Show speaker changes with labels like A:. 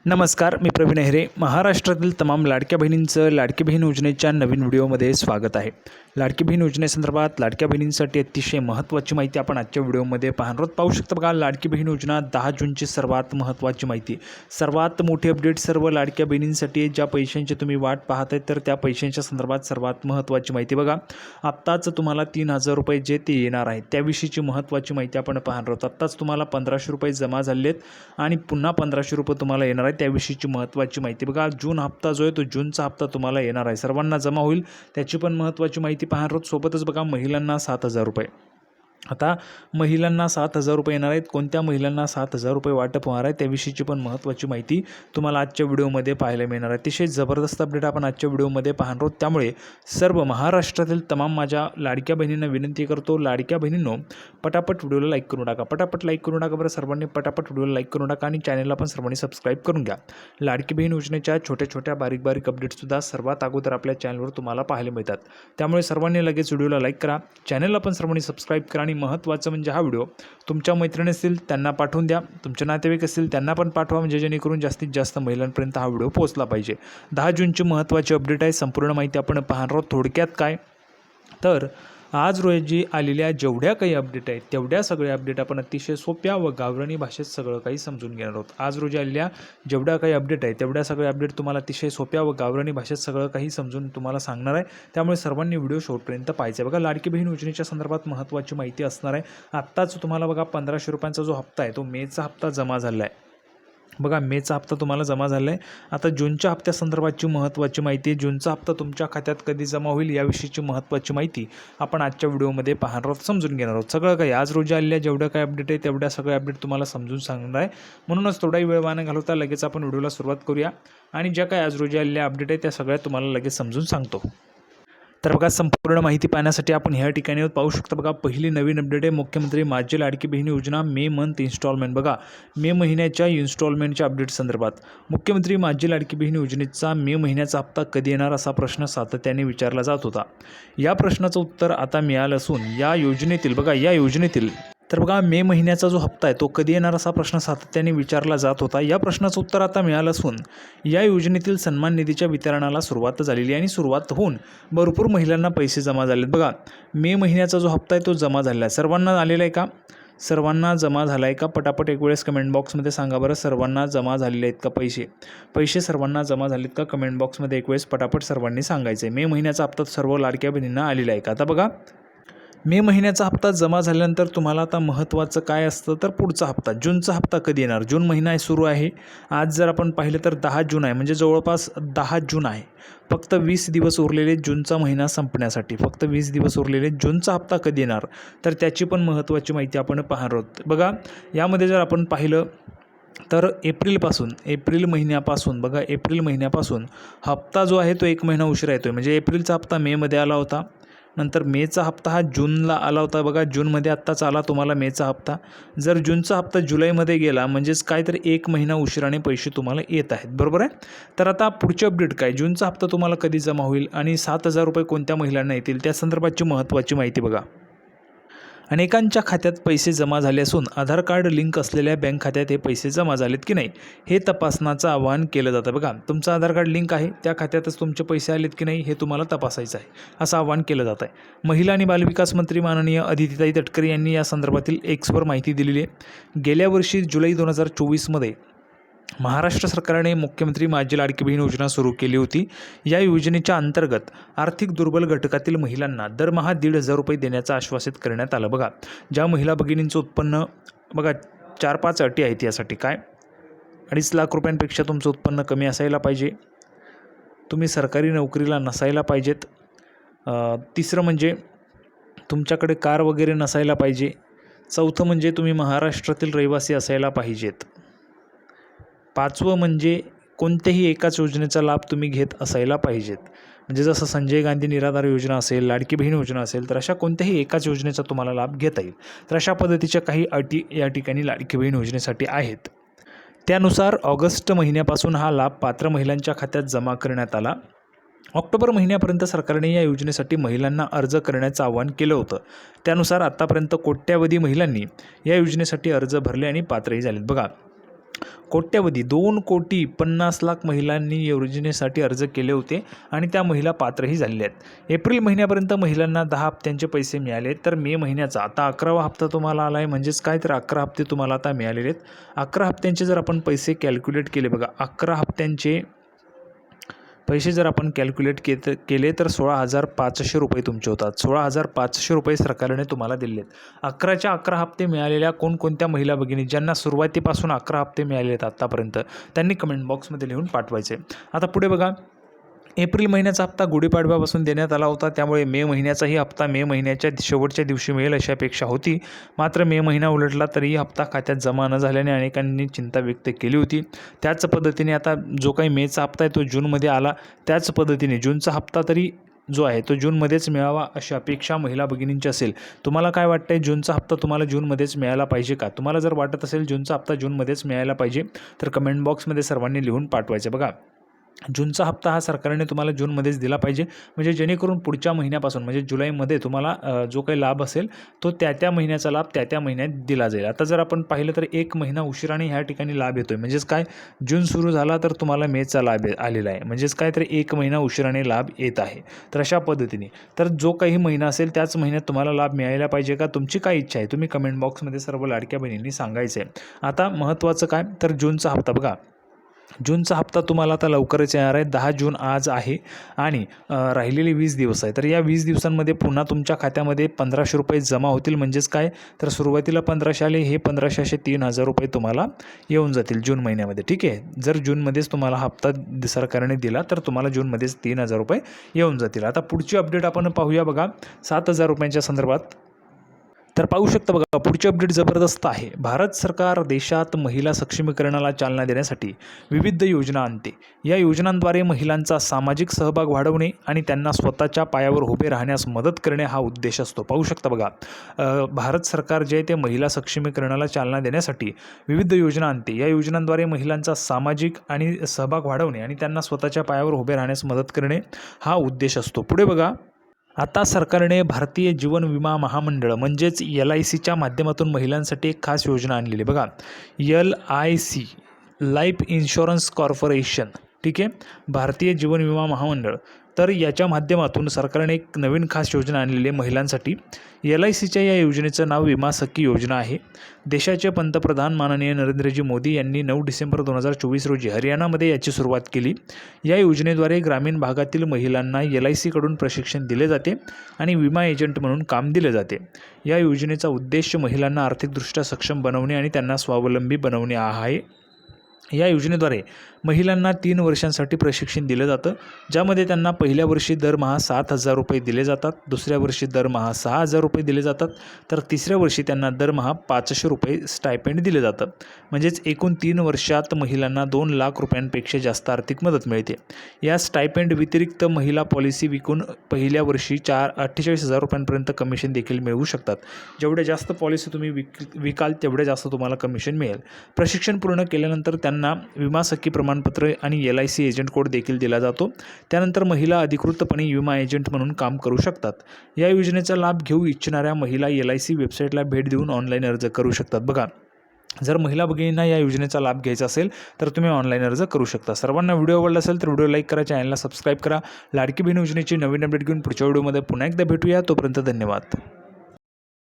A: नमस्कार, मी प्रवीण अहिरे. महाराष्ट्रातील तमाम लाडक्या बहिणींचं लाडकी बहीण योजनेच्या नवीन व्हिडिओमध्ये स्वागत आहे. लाडकी बहीण योजनेसंदर्भात लाडक्या बहिणींसाठी अतिशय महत्त्वाची माहिती आपण आजच्या व्हिडिओमध्ये पाहणार आहोत. पाहू शकता बघा, लाडकी बहीण योजना 10 जूनची सर्वात महत्त्वाची माहिती, सर्वात मोठी अपडेट सर्व लाडक्या बहिणींसाठी ज्या पैशांची तुम्ही वाट पाहत आहेत तर त्या पैशांच्या संदर्भात सर्वात महत्त्वाची माहिती बघा. आत्ताच तुम्हाला 3,000 रुपये जे ते येणार आहेत त्याविषयीची महत्त्वाची माहिती आपण पाहणार आहोत. आत्ताच तुम्हाला 1,500 रुपये जमा झाले आहेत आणि पुन्हा 1,500 रुपये तुम्हाला येणार आहे त्याविषयीची महत्त्वाची माहिती बघा. जून हप्ता जो आहे तो जूनचा हप्ता तुम्हाला येणार आहे, सर्वांना जमा होईल त्याची पण महत्त्वाची माहिती पाहणार आहोत. सोबतच बघा, महिलांना 7,000 रुपये. आता महिलांना 7,000 रुपये येणार आहेत. कोणत्या महिलांना 7,000 रुपये वाटप होणार आहे त्याविषयीची पण महत्त्वाची माहिती तुम्हाला आजच्या व्हिडिओमध्ये पाहायला मिळणार आहे. अतिशय जबरदस्त अपडेट आपण आजच्या व्हिडिओमध्ये पाहणार आहोत. त्यामुळे सर्व महाराष्ट्रातील तमाम माझ्या लाडक्या बहिणींना विनंती करतो, लाडक्या बहिणींनो पटापट व्हिडिओला लाईक करून टाका, पटापट लाईक करून टाका बरं. सर्वांनी पटापट व्हिडिओला लाईक करून टाका आणि चॅनलला पण सर्वांनी सबस्क्राईब करून घ्या. लाडकी बहीण योजनेच्या छोट्या छोट्या बारीक बारीक अपडेट्ससुद्धा सर्वात अगोदर आपल्या चॅनलवर तुम्हाला पाहायला मिळतात. त्यामुळे सर्वांनी लगेच व्हिडिओला लाईक करा, चॅनलला पण सर्वांनी सबस्क्राईब करा आणि महत्त्वाचं म्हणजे हा व्हिडिओ तुमच्या मैत्रिणी असतील त्यांना पाठवून द्या, तुमचे नातेवाईक असतील त्यांना पण पाठवा, म्हणजे जेणेकरून जास्तीत जास्त महिलांपर्यंत हा व्हिडिओ पोहोचला पाहिजे. 10 जूनची महत्त्वाची अपडेट आहे, संपूर्ण माहिती आपण पाहणार आहोत. थोडक्यात काय तर आज रोजी आलेल्या जेवढ्या काही अपडेट आहेत तेवढ्या सगळ्या अपडेट आपण अतिशय सोप्या व गावरानी भाषेत सगळं काही समजून घेणार आहोत. आज रोजी आलेल्या जेवढ्या काही अपडेट आहेत तेवढ्या सगळ्या अपडेट तुम्हाला अतिशय सोप्या व गावरानी भाषेत सगळं काही समजून तुम्हाला सांगणार आहे. त्यामुळे सर्वांनी व्हिडिओ शेवटपर्यंत पाहायचा. बघा, लाडकी बहीण योजनेच्या संदर्भात महत्त्वाची माहिती असणार आहे. आत्ताच तुम्हाला बघा 1,500 रुपयांचा जो हप्ता आहे तो मेचा हप्ता जमा झाला आहे. बघा, मेचा हप्ता तुम्हाला जमा झाला आहे. आता जूनच्या हप्त्यासंदर्भातची महत्त्वाची माहिती, जूनचा हप्ता तुमच्या खात्यात कधी जमा होईल याविषयीची महत्त्वाची माहिती आपण आजच्या व्हिडिओमध्ये पाहणार आहोत, समजून घेणार आहोत. सगळं काही आज रोजी आलेल्या जेवढ्या काही अपडेट आहे तेवढ्या सगळ्या अपडेट तुम्हाला समजून सांगणार आहे. म्हणूनच थोडाही वेळ वाया घालवता लगेच आपण व्हिडिओला सुरुवात करूया आणि ज्या काही आज रोजी आलेल्या अपडेट आहे त्या सगळ्या तुम्हाला लगेच समजून सांगतो. तर बघा, संपूर्ण माहिती पाहण्यासाठी आपण ह्या ठिकाणी पाहू शकता. बघा, पहिली नवीन अपडेट आहे मुख्यमंत्री माझी लाडकी बहीण योजना मे मंथ इन्स्टॉलमेंट. बघा, मे महिन्याच्या इन्स्टॉलमेंटच्या अपडेट संदर्भात मुख्यमंत्री माझी लाडकी बहीण योजनेचा मे महिन्याचा हप्ता कधी येणार असा प्रश्न सातत्याने विचारला जात होता. या प्रश्नाचं उत्तर आता मिळालं असून या योजनेतील तर बघा, मे महिन्याचा जो हप्ता आहे तो कधी येणार असा प्रश्न सातत्याने विचारला जात होता. या प्रश्नाचं उत्तर आता मिळालं असून या योजनेतील सन्मान निधीच्या वितरणाला सुरुवात झालेली आहे आणि सुरुवात होऊन भरपूर महिलांना पैसे जमा झालेत. बघा, मे महिन्याचा जो हप्ता आहे तो जमा झालेला आहे. सर्वांना आलेला आहे का? सर्वांना जमा झाला आहे का? पटापट एक वेळेस कमेंट बॉक्समध्ये सांगा बरं, सर्वांना जमा झालेले आहेत का पैसे सर्वांना जमा झालेत का? कमेंट बॉक्समध्ये एक वेळेस पटापट सर्वांनी सांगायचं आहे. मे महिन्याचा हप्ता सर्व लाडक्या बहिणींना आलेला आहे का? आता बघा, मे महिन्याचा हप्ता जमा झाल्यानंतर तुम्हाला आता महत्त्वाचं काय असतं तर पुढचा हप्ता जूनचा हप्ता कधी येणार. जून महिना सुरू आहे. आज जर आपण पाहिलं तर 10 जून आहे, म्हणजे जवळपास 10 जून आहे. फक्त 20 दिवस उरलेले जूनचा महिना संपण्यासाठी, फक्त 20 दिवस उरलेले. जूनचा हप्ता कधी येणार तर त्याची पण महत्त्वाची माहिती आपण पाहणार आहोत. बघा, यामध्ये जर आपण पाहिलं तर एप्रिल महिन्यापासून हप्ता जो आहे तो 1 महिना उशिरा येतो आहे. म्हणजे एप्रिलचा हप्ता मेमध्ये आला होता, नंतर मेचा हप्ता हा जूनला आला होता. बघा, जूनमध्ये आत्ताच आला तुम्हाला मेचा हप्ता. जर जूनचा हप्ता जुलैमध्ये गेला म्हणजेच काय तर 1 महिना उशिराने पैसे तुम्हाला येत आहेत, बरोबर आहे. तर आता पुढची अपडेट काय, जूनचा हप्ता तुम्हाला कधी जमा होईल आणि 7,000 रुपये कोणत्या महिलांना येतील त्या संदर्भाची महत्त्वाची माहिती. बघा, अनेकांच्या खात्यात पैसे जमा झाले असून आधार कार्ड लिंक असलेल्या बँक खात्यात हे पैसे जमा झालेत की नाही हे तपासण्याचं आवाहन केलं जातं. बघा, तुमचं आधार कार्ड लिंक आहे त्या खात्यातच तुमचे पैसे आलेत की नाही हे तुम्हाला तपासायचं आहे, असं आवाहन केलं जात आहे. महिला आणि बालविकास मंत्री माननीय अदितीताई तटकरे यांनी या संदर्भातील एक्सवर माहिती दिलेली आहे. गेल्या वर्षी जुलै 2024मध्ये महाराष्ट्र सरकारने मुख्यमंत्री माझी लाडकी बहीण योजना सुरू केली होती. या योजनेच्या अंतर्गत आर्थिक दुर्बल घटकातील महिलांना दरमहा 1,500 रुपये देण्याचं आश्वासित करण्यात आलं. बघा, ज्या महिला भगिनींचं उत्पन्न, बघा 4-5 अटी आहेत यासाठी. काय, 2.5 लाख रुपयांपेक्षा तुमचं उत्पन्न कमी असायला पाहिजे, तुम्ही सरकारी नोकरीला नसायला पाहिजेत, तिसरं म्हणजे तुमच्याकडे कार वगैरे नसायला पाहिजे, चौथं म्हणजे तुम्ही महाराष्ट्रातील रहिवासी असायला पाहिजेत, 5वं म्हणजे कोणत्याही एकाच योजनेचा लाभ तुम्ही घेत असायला पाहिजेत. म्हणजे जसं संजय गांधी निराधार योजना असेल, लाडकी बहीण योजना असेल, तर अशा कोणत्याही एकाच योजनेचा तुम्हाला लाभ घेता येईल. तर अशा पद्धतीच्या काही अटी या ठिकाणी लाडकी बहीण योजनेसाठी आहेत. त्यानुसार ऑगस्ट महिन्यापासून हा लाभ पात्र महिलांच्या खात्यात जमा करण्यात आला. ऑक्टोबर महिन्यापर्यंत सरकारने या योजनेसाठी महिलांना अर्ज करण्याचं आवाहन केलं होतं. त्यानुसार आतापर्यंत कोट्यावधी महिलांनी या योजनेसाठी अर्ज भरले आणि पात्रही झालेत. बघा, कोट्यवधी 2,50,00,000 महिलांनी या योजनेसाठी अर्ज केले होते आणि त्या महिला पात्रही झालेल्या आहेत. एप्रिल महिन्यापर्यंत महिलांना 10 हप्त्यांचे पैसे मिळाले. तर मे महिन्याचा आता 11वा हप्ता तुम्हाला आला आहे. म्हणजेच काय, तर 11 हप्ते तुम्हाला आता मिळालेले आहेत. 11 हप्त्यांचे जर आपण पैसे कॅल्क्युलेट केले बघा, 11 हप्त्यांचे पैसे जर आपण कॅल्क्युलेट केले तर 16,500 रुपये तुमचे होतात. 16,500 रुपये सरकारने तुम्हाला दिले आहेत. 11च्या 11 हप्ते मिळालेल्या कोणकोणत्या महिला भगिनी ज्यांना सुरुवातीपासून 11 हप्ते मिळाले आहेत आत्तापर्यंत, त्यांनी कमेंट बॉक्समध्ये लिहून पाठवायचे. आता पुढे बघा, एप्रिल महिन्याचा हप्ता गुढीपाडव्यापासून देण्यात आला होता. त्यामुळे मे महिन्याचाही हप्ता मे महिन्याच्या शेवटच्या दिवशी मिळेल अशी अपेक्षा होती. मात्र मे महिना उलटला तरीही हप्ता खात्यात जमा न झाल्याने अनेकांनी चिंता व्यक्त केली होती. त्याच पद्धतीने आता जो काही मेचा हप्ता आहे तो जूनमध्ये आला. त्याच पद्धतीने जूनचा हप्ता तरी जो आहे तो जूनमध्येच मिळावा अशी अपेक्षा महिला भगिनींची असेल. तुम्हाला काय वाटतंय, जूनचा हप्ता तुम्हाला जूनमध्येच मिळायला पाहिजे का? तुम्हाला जर वाटत असेल जूनचा हप्ता जूनमध्येच मिळायला पाहिजे तर कमेंट बॉक्समध्ये सर्वांनी लिहून पाठवायचे. बघा, जूनचा हप्ता हा सरकारने तुम्हाला जूनमध्येच दिला पाहिजे, म्हणजे जेणेकरून पुढच्या महिन्यापासून म्हणजे जुलैमध्ये तुम्हाला जो काही लाभ असेल तो त्या महिन्याचा लाभ त्या महिन्यात दिला जाईल. आता जर आपण पाहिलं तर 1 महिना उशिराने ह्या ठिकाणी लाभ येतोय. म्हणजेच काय, जून सुरू झाला तर तुम्हाला मेचा लाभ आलेला आहे. म्हणजेच काय, तर 1 महिना उशिराने लाभ येत आहे. तर अशा पद्धतीने तर जो काही महिना असेल त्याच महिन्यात तुम्हाला लाभ मिळायला पाहिजे का? तुमची काय इच्छा आहे तुम्ही कमेंट बॉक्समध्ये सर्व लाडक्या बहिणींनी सांगायचं आहे. आता महत्त्वाचं काय, तर जूनचा हप्ता बघा, जूनचा हप्ता तुम्हाला आता लवकरच येणार आहे. 10 जून आज आहे आणि राहिलेले 20 दिवस आहे. तर या 20 दिवसांमध्ये पुन्हा तुमच्या खात्यामध्ये 1,500 रुपये जमा होतील. म्हणजेच काय, तर सुरुवातीला 1,500 आले, हे 1,500 असे 3,000 रुपये तुम्हाला येऊन जातील जून महिन्यामध्ये. ठीक आहे, जर जूनमध्येच तुम्हाला हप्ता सरकारने दिला तर तुम्हाला जूनमध्येच 3,000 रुपये येऊन जातील. आता पुढची अपडेट आपण पाहूया बघा, 7,000 रुपयांच्या संदर्भात. तर पाहू शकता बघा, पुढची अपडेट जबरदस्त आहे. भारत सरकार देशात महिला सक्षमीकरणाला चालना देण्यासाठी विविध योजना आणते. या योजनांद्वारे महिलांचा सामाजिक सहभाग वाढवणे आणि त्यांना स्वतःच्या पायावर उभे राहण्यास मदत करणे हा उद्देश असतो. पाहू शकता बघा, भारत सरकार जे आहे ते महिला सक्षमीकरणाला चालना देण्यासाठी विविध योजना आणते. या योजनांद्वारे महिलांचा सामाजिक आणि सहभाग वाढवणे आणि त्यांना स्वतःच्या पायावर उभे राहण्यास मदत करणे हा उद्देश असतो. पुढे बघा, आता सरकारने भारतीय जीवन विमा महामंडळ म्हणजेच LICच्या माध्यमातून महिलांसाठी एक खास योजना आणलेली बघा, LIC लाईफ इन्शुरन्स कॉर्पोरेशन. ठीक आहे, भारतीय जीवन विमा महामंडळ. तर याच्या माध्यमातून सरकारने एक नवीन खास योजना आणलेली आहे महिलांसाठी. LICच्या या योजनेचं नाव विमा सखी योजना आहे. देशाचे पंतप्रधान माननीय नरेंद्रजी मोदी यांनी 9 डिसेंबर 2024 रोजी हरियाणामध्ये याची सुरुवात केली. या योजनेद्वारे ग्रामीण भागातील महिलांना LICकडून प्रशिक्षण दिले जाते आणि विमा एजंट म्हणून काम दिले जाते. या योजनेचा उद्देश महिलांना आर्थिकदृष्ट्या सक्षम बनवणे आणि त्यांना स्वावलंबी बनवणे आहे. या योजनेद्वारे महिलांना 3 वर्षांसाठी प्रशिक्षण दिलं जातं, ज्यामध्ये त्यांना पहिल्या वर्षी दरमहा 7,000 रुपये दिले जातात, दुसऱ्या वर्षी दरमहा 6,000 रुपये दिले जातात, तर तिसऱ्या वर्षी त्यांना दरमहा 500 रुपये स्टायपेंड दिले जातं. म्हणजेच एकूण 3 वर्षात महिलांना 2 लाख रुपयांपेक्षा जास्त आर्थिक मदत मिळते. या स्टायपेंड व्यतिरिक्त महिला पॉलिसी विकून पहिल्या वर्षी 48,000 रुपयांपर्यंत कमिशन देखील मिळवू शकतात. जेवढे जास्त पॉलिसी तुम्ही विकाल तेवढे जास्त तुम्हाला कमिशन मिळेल. प्रशिक्षण पूर्ण केल्यानंतर त्यांना विमा सखी प्रमाणपत्र आणि LIC एजंट कोड देखील दिला जातो. त्यानंतर महिला अधिकृतपणे विमा एजंट म्हणून काम करू शकतात. या योजनेचा लाभ घेऊ इच्छिणाऱ्या महिला LIC वेबसाईटला भेट देऊन ऑनलाईन अर्ज करू शकतात. बघा, जर महिला भगिनींना या योजनेचा लाभ घ्यायचा असेल तर तुम्ही ऑनलाईन अर्ज करू शकता. सर्वांना व्हिडिओ आवडला असेल तर व्हिडिओ लाईक करा, चॅनलला सबस्क्राईब करा. लाडकी बहीण योजनेची नवीन अपडेट घेऊन पुढच्या व्हिडिओमध्ये पुन्हा एकदा भेटूया. तोपर्यंत धन्यवाद.